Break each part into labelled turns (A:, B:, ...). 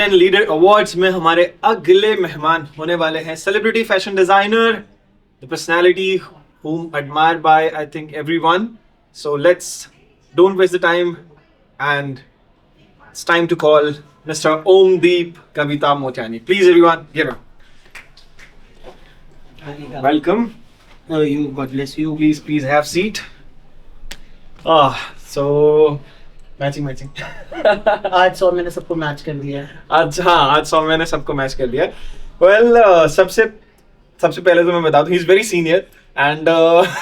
A: Leader awards में हमारे अगले मेहमान होने वाले हैं celebrity fashion designer, the personality whom admired by I think everyone. So let's don't waste the time and it's time to call Mr. Omdeep Kavita Motiani. Please everyone, give him. Welcome.
B: You, God bless you.
A: Please have seat. So matching
B: आज 100 मैंने सबको match कर दिया है।
A: आज सौम्य ने सबको match कर दिया। वेल सबसे पहले तो मैं बता दूं, he is very senior and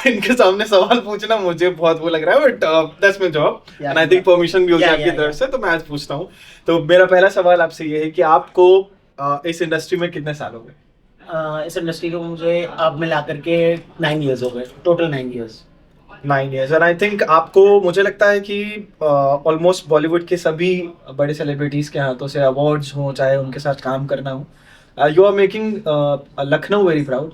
A: इनके सामने सवाल पूछना मुझे बहुत वो लग रहा है, but that's my job and I think permission भी होगी आपकी तरफ से, तो मैं आज पूछता हूँ। तो मेरा पहला सवाल आपसे ये है कि आपको इस इंडस्ट्री में कितने साल हो गए?
B: इस इंडस्ट्री को मुझे अब मिला करके 9 इयर्स हो गए, total 9 years.
A: 9 years and I think आपको, मुझे लगता है कि ऑलमोस्ट बॉलीवुड के सभी बड़े सेलिब्रिटीज के हाथों से अवार्ड्स हो, चाहे उनके साथ काम करना हो, you are making Lucknow very proud.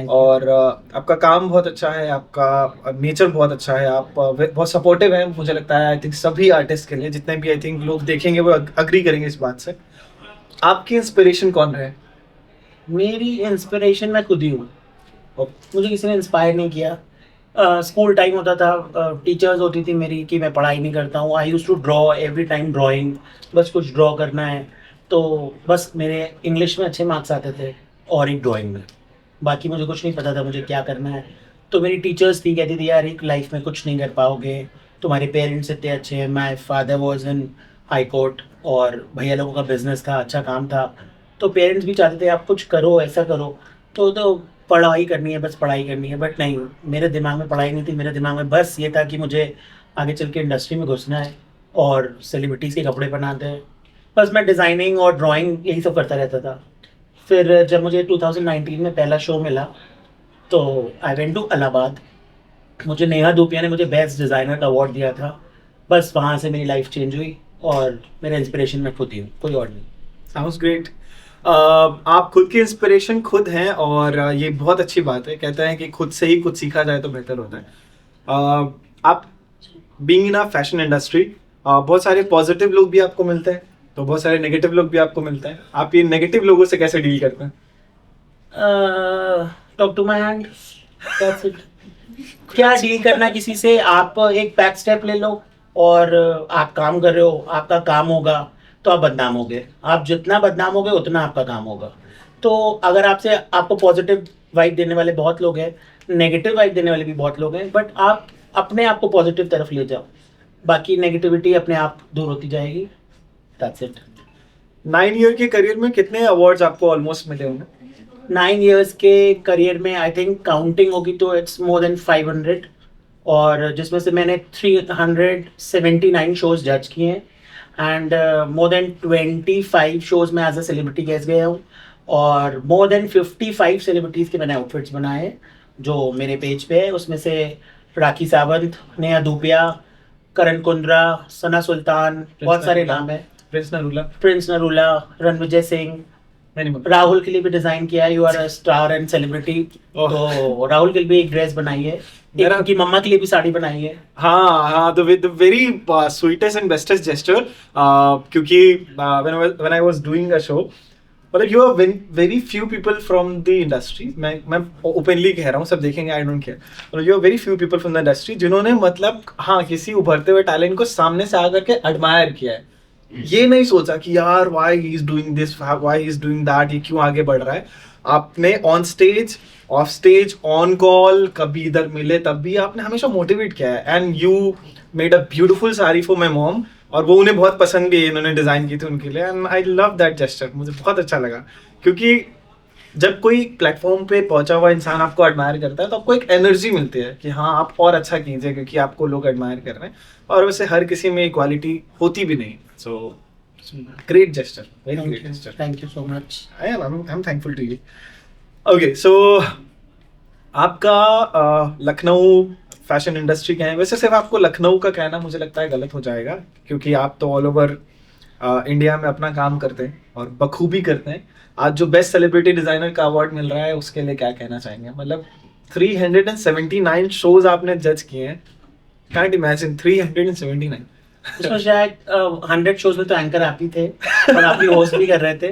A: और आपका काम बहुत अच्छा है, आपका नेचर बहुत अच्छा है, आप बहुत सपोर्टिव हैं, मुझे लगता है। आई थिंक सभी आर्टिस्ट के लिए, जितने भी आई थिंक लोग देखेंगे वो अग्री करेंगे इस बात से। आपकी इंस्पिरेशन कौन है?
B: मेरी इंस्पिरेशन मैं खुद ही हूँ, मुझे किसी ने इंस्पायर नहीं किया। स्कूल टाइम होता था, टीचर्स होती थी मेरी कि मैं पढ़ाई नहीं करता हूँ। I used to draw every time, drawing, बस कुछ ड्रॉ करना है तो बस मेरे इंग्लिश में अच्छे मार्क्स आते थे और एक ड्राइंग में, बाकी मुझे कुछ नहीं पता था मुझे क्या करना है। तो मेरी टीचर्स थी, कहती थी यार एक लाइफ में कुछ नहीं कर पाओगे, तुम्हारे पेरेंट्स इतने अच्छे हैं। My father was in high court और भैया लोगों का बिजनेस था, अच्छा काम था, तो पेरेंट्स भी चाहते थे आप कुछ करो, ऐसा करो। तो पढ़ाई करनी है, बस पढ़ाई करनी है, बट नहीं, मेरे दिमाग में पढ़ाई नहीं थी। मेरे दिमाग में बस ये था कि मुझे आगे चल के इंडस्ट्री में घुसना है और सेलिब्रिटीज़ के कपड़े बनाते हैं। बस मैं डिज़ाइनिंग और ड्राइंग यही सब करता रहता था। फिर जब मुझे 2019 में पहला शो मिला तो आई वेंट टू इलाहाबाद। मुझे नेहा धूपिया ने मुझे बेस्ट डिज़ाइनर का अवार्ड दिया था। बस वहाँ से मेरी लाइफ चेंज हुई और मेरा इंस्पिरेशन मैं खुद ही हूँ, कोई और नहीं।
A: Sounds great. आप खुद की इंस्पिरेशन खुद हैं और ये बहुत अच्छी बात है। कहते हैं कि खुद से ही कुछ सीखा जाए तो बेहतर होता है। आप being in a fashion industry, बहुत सारे पॉजिटिव लोग भी आपको मिलते हैं, तो बहुत सारे नेगेटिव लोग भी आपको मिलते हैं। आप ये नेगेटिव लोगों से कैसे डील करते हैं?
B: Talk to my hand, that's it. क्या डील करना किसी से? आप एक बैक स्टेप ले लो और आप काम कर रहे हो, आपका काम होगा तो आप बदनाम होगे। आप जितना बदनाम होगे उतना आपका काम होगा। तो अगर आपको पॉजिटिव वाइब देने वाले बहुत लोग हैं, नेगेटिव वाइब देने वाले भी बहुत लोग हैं, बट आप अपने आप को पॉजिटिव तरफ ले जाओ, बाकी नेगेटिविटी अपने आप दूर होती जाएगी। That's it.
A: 9 ईयर के करियर में कितने अवार्ड्स आपको ऑलमोस्ट मिले होंगे?
B: 9 इयर्स के करियर में आई थिंक काउंटिंग होगी तो इट्स मोर देन 500, और जिसमें से मैंने 379 शोज जज किए हैं एंड मोर देन 25 शोज में एज अ सेलिब्रिटी गेस्ट गया हूँ, और मोर देन 55 सेलिब्रिटीज़ के मैंने आउटफिट्स बनाए हैं जो मेरे पेज पे है। उसमें से राखी सावंत, नेहा धूपिया, करण कुंद्रा, सना सुल्तान, बहुत सारे नाम है। प्रिंस नरूला, रणविजय सिंह, राहुल के लिए भी डिजाइन किया है। You are a star and celebrity, तो राहुल के लिए भी एक ड्रेस बनाई है, उनकी मम्मा के लिए भी साड़ी बनाई है।
A: हाँ, तो with very sweetest and bestest gesture, क्योंकि when I was doing a show, मतलब you are very few people from the industry, मैं ओपनली कह रहा हूँ, सब देखेंगे, आई डोंट केयर, मतलब you are very few people from the industry जिन्होंने मतलब हाँ किसी उभरते हुए टैलेंट को सामने से आकर के एडमायर किया है। ये नहीं सोचा कि यार why he is doing this, why he is doing that, ये क्यों आगे बढ़ रहा है। आपने on stage, of stage, on call, कभी इधर मिले तब भी आपने हमेशा मोटिवेट किया है। And you made a beautiful sari for my mom, और वो उन्हें बहुत पसंद भी है, इन्होंने डिजाइन की थी उनके लिए, and I love that gesture, मुझे बहुत अच्छा लगा। क्योंकि जब कोई प्लेटफॉर्म पे पहुंचा हुआ इंसान आपको एडमायर करता है तो आपको एक एनर्जी मिलती है कि हाँ आप और अच्छा कीजिए, क्योंकि आपको लोग एडमायर कर रहे हैं, और वैसे हर किसी में इक्वालिटी होती भी नहीं। So great gesture, very great gesture,
B: thank you so much.
A: I am thankful to you. Okay, so आपका लखनऊ फैशन इंडस्ट्री का है। वैसे सिर्फ आपको लखनऊ का कहना मुझे लगता है गलत हो जाएगा, क्योंकि आप तो ऑल ओवर इंडिया में अपना काम करते हैं और बखूबी करते हैं। आज जो बेस्ट सेलिब्रिटी डिजाइनर का अवार्ड मिल रहा है उसके लिए क्या कहना चाहेंगे? मतलब 379 शोज आपने जज किए हैं, कांट इमेजिन 379।
B: उसमें शायद 100 शोज में तो एंकर आप ही थे और आप ही होस्ट भी कर रहे थे,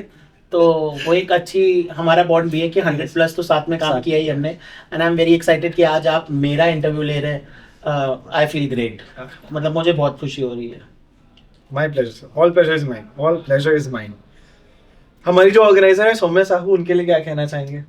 B: तो वो एक अच्छी हमारा बॉन्ड भी है कि 100 प्लस तो साथ में काम
A: साथ।
B: किया ही हमने। And I am very excited कि आज आप मेरा इंटरव्यू ले रहे हैं। आई फील ग्रेट, मतलब मुझे बहुत खुशी हो रही है।
A: My pleasure, all pleasure is mine, all pleasure is mine. हमारी जो ऑर्गेनाइजर है सौम्या साहू, उनके लिए क्या कहना चाहेंगे?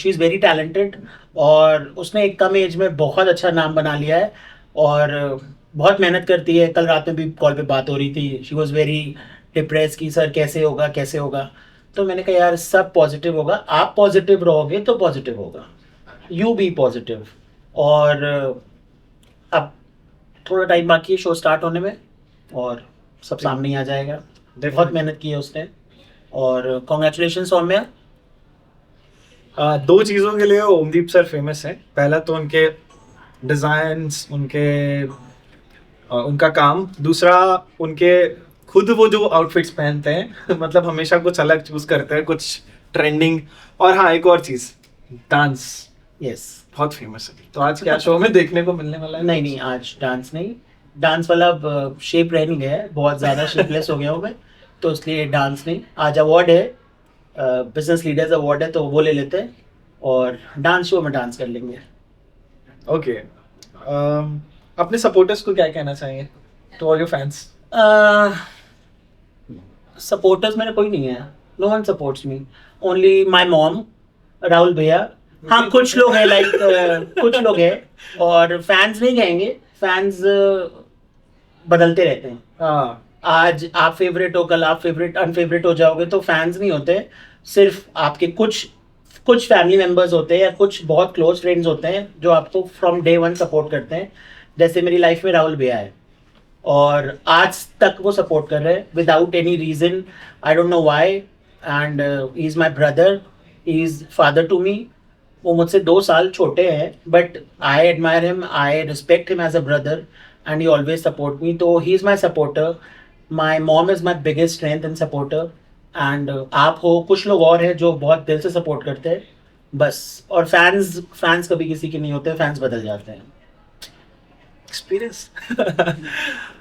B: शी इज़ वेरी टैलेंटेड और उसने एक कम एज में बहुत अच्छा नाम बना लिया है और बहुत मेहनत करती है। कल रात में भी कॉल पे बात हो रही थी, शी वॉज वेरी डिप्रेस कि सर कैसे होगा कैसे होगा। तो मैंने कहा यार सब पॉजिटिव होगा, आप पॉजिटिव रहोगे तो पॉजिटिव होगा, यू बी पॉजिटिव। और अब थोड़ा टाइम बाकी है शो स्टार्ट होने में और सब सामने ही आ जाएगा। बहुत मेहनत की है उसने और कॉन्ग्रेचुलेशन सौम्या।
A: दो चीज़ों के लिए ओमदीप सर फेमस है। पहला तो उनके डिज़ाइंस, उनका काम। दूसरा उनके खुद वो जो आउटफिट्स पहनते हैं मतलब हमेशा कुछ अलग चूज करते हैं, कुछ ट्रेंडिंग। और हाँ, एक और चीज़, डांस
B: यस,
A: बहुत फेमस है। तो आज क्या शो में देखने को मिलने वाला है?
B: नहीं नहीं आज डांस नहीं, डांस वाला शेप रह नहीं गया है, बहुत ज़्यादा शेपलेस हो गया हूँ मैं, तो इसलिए डांस नहीं। आज अवार्ड है, बिजनेस लीडर्स अवार्ड है, तो वो ले लेते हैं और डांस शो में डांस कर लेंगे।
A: ओके। अपने सपोर्टर्स को क्या कहना चाहेंगे, to all your fans?
B: Supporters मेरा कोई नहीं है, no one supports me, only my mom, Rahul भैया। हाँ कुछ लोग हैं लाइक कुछ लोग हैं, और फैंस नहीं कहेंगे, फैंस बदलते रहते हैं।
A: हाँ,
B: आज आप फेवरेट हो, कल आप फेवरेट अनफेवरेट हो जाओगे, तो फैंस नहीं होते, सिर्फ आपके कुछ कुछ फैमिली मेंबर्स होते हैं या कुछ बहुत क्लोज फ्रेंड्स होते हैं जो आपको फ्रॉम डे वन सपोर्ट करते हैं। जैसे मेरी लाइफ में राहुल भैया है और आज तक वो सपोर्ट कर रहे हैं without any reason, I don't know why. And he is my brother, he is father to me. वो मुझसे 2 साल छोटे हैं but I admire him, I respect him as a brother and he always support me. तो he is my supporter, my mom is my biggest strength and supporter. And आप हो, कुछ लोग और हैं जो बहुत दिल से सपोर्ट करते हैं बस। और फैंस फैंस कभी किसी के नहीं होते, फैंस बदल जाते हैं।
A: एक्सपीरियंस।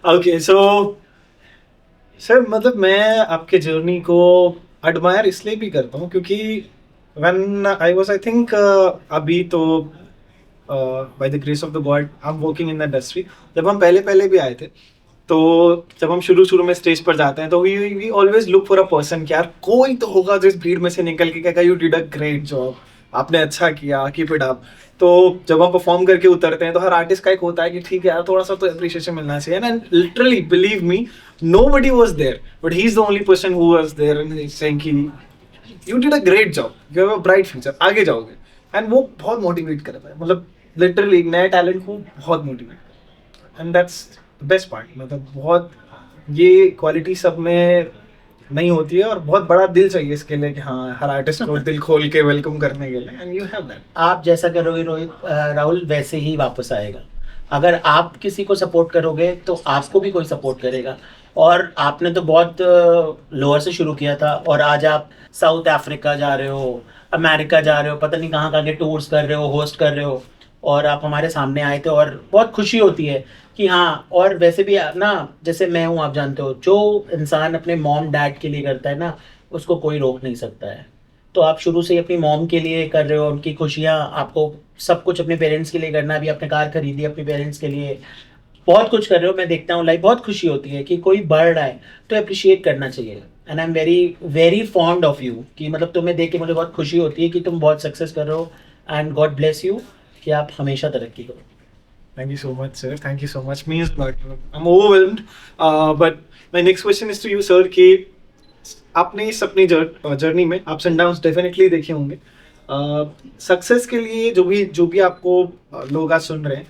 A: ओके, सो सर मतलब मैं आपके जर्नी को एडमायर इसलिए भी करता हूँ क्योंकि when I was, I think अभी तो by the grace of the God I am working in the industry. जब हम पहले पहले भी आए थे, तो जब हम शुरू शुरू में स्टेज पर जाते हैं तो we always look for a person कि यार कोई तो होगा जो इस भीड़ में से निकल के कहेगा you did a great job, आपने अच्छा किया, कीप इट अप। तो जब हम परफॉर्म करके उतरते हैं तो हर आर्टिस्ट का एक होता है कि ठीक है यार थोड़ा सा तो अप्रिशिएशन मिलना चाहिए। And literally believe me, nobody was there, but he's the only person who was there and he's saying कि you did a great job, you have a bright future, आगे जाओगे। एंड वो बहुत मोटिवेट करता है, मतलब लिटरली नए talent को बहुत मोटिवेट करता है। And that's the best part, मतलब बहुत ये क्वालिटी सब में नहीं होती है और बहुत बड़ा दिल चाहिए इसके लिए कि हाँ हर आर्टिस्ट को दिल खोल के वेलकम करने के लिए, एंड यू हैव दैट।
B: आप जैसा करोगे रोहित, राहुल वैसे ही वापस आएगा। अगर आप किसी को सपोर्ट करोगे तो आपको भी कोई सपोर्ट करेगा। और आपने तो बहुत लोअर से शुरू किया था और आज आप साउथ अफ्रीका जा रहे हो, अमेरिका जा रहे हो, पता नहीं कहाँ कहाँ के टूर्स कर रहे हो, होस्ट कर रहे हो, और आप हमारे सामने आए थे और बहुत खुशी होती है कि हाँ। और वैसे भी ना, जैसे मैं हूँ, आप जानते हो, जो इंसान अपने मॉम डैड के लिए करता है ना, उसको कोई रोक नहीं सकता है। तो आप शुरू से ही अपनी मॉम के लिए कर रहे हो, उनकी खुशियाँ, आपको सब कुछ अपने पेरेंट्स के लिए करना। अभी आपने कार खरीदी अपने पेरेंट्स के लिए, बहुत कुछ कर रहे हो। मैं देखता हूँ लाइफ, बहुत खुशी होती है कि कोई बढ़ रहा है तो अप्रिशिएट करना चाहिए। And I am very very fond of you, कि मतलब तुम्हें देख के मुझे बहुत खुशी होती है कि तुम बहुत सक्सेस कर रहे हो। एंड गॉड ब्लेस यू, कि आप हमेशा तरक्की करो।
A: Thank you so much, sir. Thank you so much. Means a lot. I'm overwhelmed. But my next question is to you, sir. कि आपने इस अपनी जर्नी में अप्स एंड डाउन्स डेफिनेटली देखे होंगे। सक्सेस के लिए जो भी आपको लोग आज सुन रहे हैं,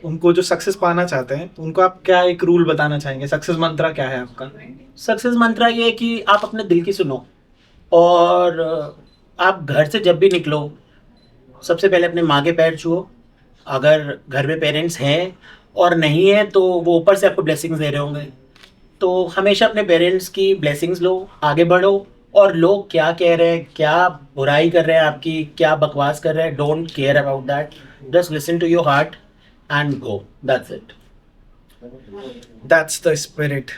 A: उनको जो सक्सेस पाना चाहते हैं, तो उनको आप क्या एक रूल बताना चाहेंगे? सक्सेस मंत्रा क्या है आपका?
B: सक्सेस मंत्रा ये है कि आप अपने दिल की सुनो, और आप घर से जब भी निकलो सबसे पहले अपने माँ के पैर छुओ। अगर घर में पेरेंट्स हैं और नहीं है तो वो ऊपर से आपको ब्लेसिंग्स दे रहे होंगे, तो हमेशा अपने पेरेंट्स की ब्लेसिंग्स लो, आगे बढ़ो। और लोग क्या कह रहे हैं, क्या बुराई कर रहे हैं आपकी, क्या बकवास कर रहे हैं, don't care about that, just listen to your heart and go, that's it.
A: That's the spirit.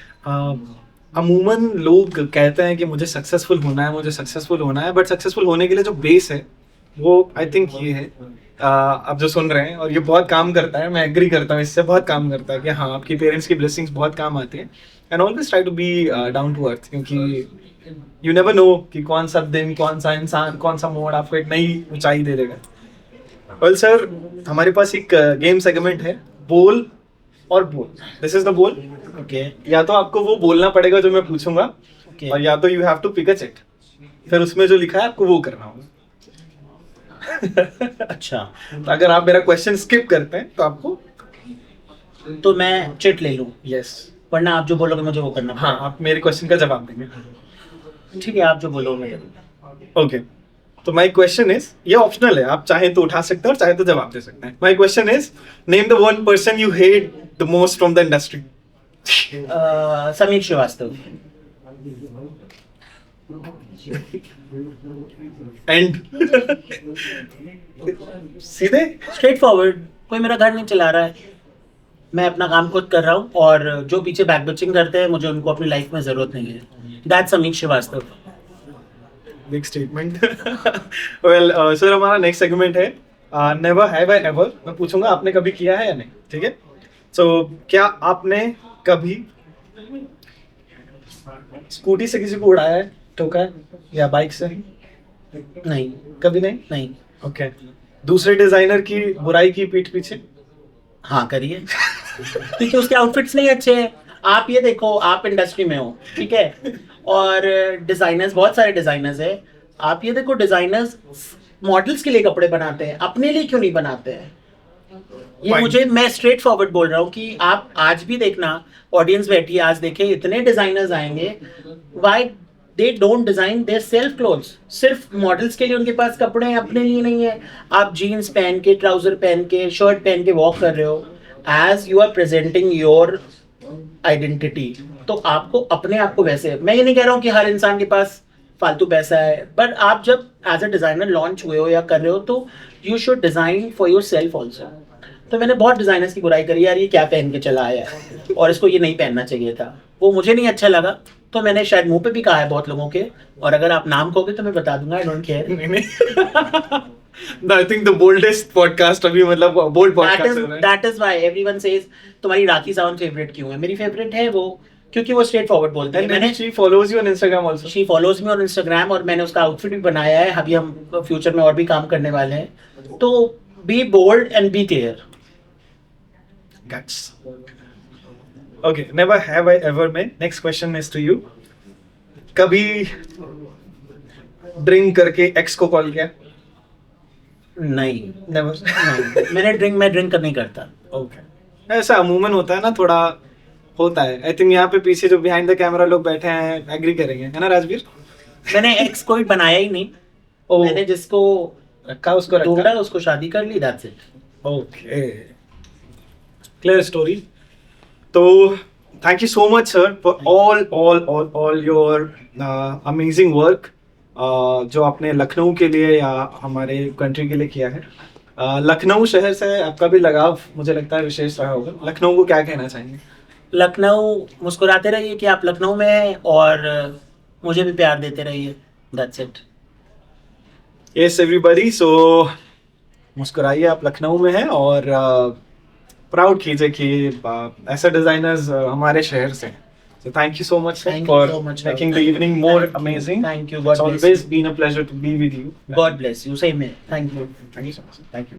A: अमूमन लोग कहते हैं कि मुझे सक्सेसफुल होना है, मुझे सक्सेसफुल होना है, बट सक्सेसफुल होने के लिए जो बेस है वो आई थिंक ये है. आप जो सुन रहे हैं, और ये बहुत काम करता है, मैं एग्री करता हूँ, इससे बहुत काम करता है कि हाँ, आपकी पेरेंट्स की ब्लेसिंग्स बहुत काम आती है. And always try to be down to earth, क्योंकि यू नेवर नो कि कौन सा दिन, कौन सा इंसान, कौन सा मोड आपको एक नई ऊंचाई दे देगा. वेल सर, हमारे पास एक गेम सेगमेंट है, बोल और बोल. दिस इज द बोल.
B: ओके.
A: या तो आपको वो बोलना पड़ेगा जो मैं पूछूंगा,
B: ओके.
A: और या तो you have to pick a chit. फिर उसमें जो लिखा है आपको वो करना होगा.
B: अच्छा,
A: तो अगर आप मेरा क्वेश्चन स्किप करते हैं तो आपको,
B: तो मैं चिट ले लूं,
A: यस,
B: वरना आप जो बोलोगे मुझे वो करना
A: हाँ, आप मेरे क्वेश्चन का जवाब देंगे.
B: पड़ेगा. ठीक है, आप जो बोलोगे.
A: ओके. तो माय क्वेश्चन इज, ये ऑप्शनल है, आप चाहे तो उठा सकते हैं और चाहे तो जवाब दे सकते हैं. My question is, name the one person you hate the most from the industry.
B: Sameer Srivastava.
A: And सीधे.
B: Straightforward. कोई मेरा घर नहीं चला रहा है, मैं अपना काम खुद कर रहा हूँ, और जो पीछे बैक बिचिंग करते हैं मुझे उनको अपनी लाइफ में जरूरत नहीं है. That's Sameer Srivastava.
A: Big statement. Well sir, हमारा नेक्स्ट सेगमेंट है नेवर हैव आई एवर. मैं पूछूंगा आपने कभी किया है या नहीं, ठीक है? सो क्या आपने कभी स्कूटी से किसी को उड़ाया है, ठोका है, या बाइक से?
B: नहीं.
A: कभी नहीं.
B: नहीं.
A: ओके. दूसरे डिजाइनर की बुराई की पीठ पीछे?
B: हाँ, करिए. क्योंकि उसके आउटफिट्स नहीं अच्छे हैं. आप ये देखो, आप इंडस्ट्री में हो, ठीक है, और डिजाइनर्स, बहुत सारे डिजाइनर्स है. आप ये देखो, डिजाइनर्स मॉडल्स के लिए कपड़े बनाते हैं, अपने लिए क्यों नहीं बनाते हैं? ये मुझे, मैं स्ट्रेट फॉरवर्ड बोल रहा हूँ कि आप आज भी देखना, ऑडियंस बैठी है, आज देखे इतने डिजाइनर्स आएंगे, why they don't design their self clothes. सिर्फ मॉडल्स के लिए उनके पास कपड़े हैं, अपने लिए नहीं है. आप जीन्स पहन के, ट्राउजर पहन के, शर्ट पहन के वॉक कर रहे हो, as you are presenting your identity. तो आपको अपने आप को वैसे, मैं ये नहीं कह रहा हूँ कि हर इंसान के पास फालतू पैसा है, बट आप जब एज अ डिजाइनर लॉन्च हुए हो या कर रहे हो, तो you should design for your self also. तो मैंने बहुत डिजाइनर्स की बुराई करी, यार ये क्या पहन के चला आया है, और इसको ये नहीं पहनना चाहिए था, वो मुझे नहीं अच्छा लगा. तो मैंने शायद मुंह पे भी कहा है बहुत लोगों के, और अगर आप नाम कहोगे तो मैं बता दूंगा. आई don't care.
A: I think the boldest podcast अभी, मतलब bold podcast है.
B: That is why everyone says तुम्हारी राखी सावंत फेवरेट क्यों है? मेरी फेवरेट है वो, क्योंकि वो स्ट्रेट फॉरवर्ड बोलते हैं. मैंने,
A: she follows you on Instagram also.
B: she follows me on Instagram, और मैंने उसका आउटफिट भी बनाया है. अभी हम फ्यूचर में और भी काम करने वाले हैं. तो be bold and be clear.
A: Guts. Okay, never have I ever में next question is to you. कभी ड्रिंक करके एक्स को कॉल किया?
B: नहीं.
A: Never.
B: नहीं. मैं ड्रिंक नहीं करता.
A: Okay. ऐसा अमूमन होता है ना, थोड़ा होता है. आई थिंक यहाँ पे पीछे जो बिहाइंड द कैमरा लोग बैठे हैं एग्री करेंगे, है ना राजवीर?
B: मैंने एक्स कोई बनाया ही नहीं. मैंने जिसको
A: रखा उसको
B: ढूंढा, उसको शादी कर ली. That's it.
A: Okay, clear story. तो thank you so much sir for all your amazing work जो आपने लखनऊ के लिए या हमारे कंट्री के लिए किया है. लखनऊ शहर से आपका भी लगाव मुझे लगता है विशेष रहा होगा. लखनऊ को क्या कहना चाहेंगे?
B: लखनऊ, मुस्कुराते रहिए कि आप लखनऊ में हैं, और मुझे भी प्यार देते रहिए. That's it.
A: Yes everybody. So मुस्कुराइए, आप लखनऊ में हैं, और प्राउड कीजिए कि ऐसे डिजाइनर्स हमारे शहर से. So thank you so much sir,
B: Thank you
A: for
B: so much, sir.
A: making the evening more amazing.
B: Thank you. God
A: It's
B: bless
A: always
B: you.
A: been a pleasure to be with you.
B: God bless you. Same here. Thank you.
A: Thank you so much. Thank you.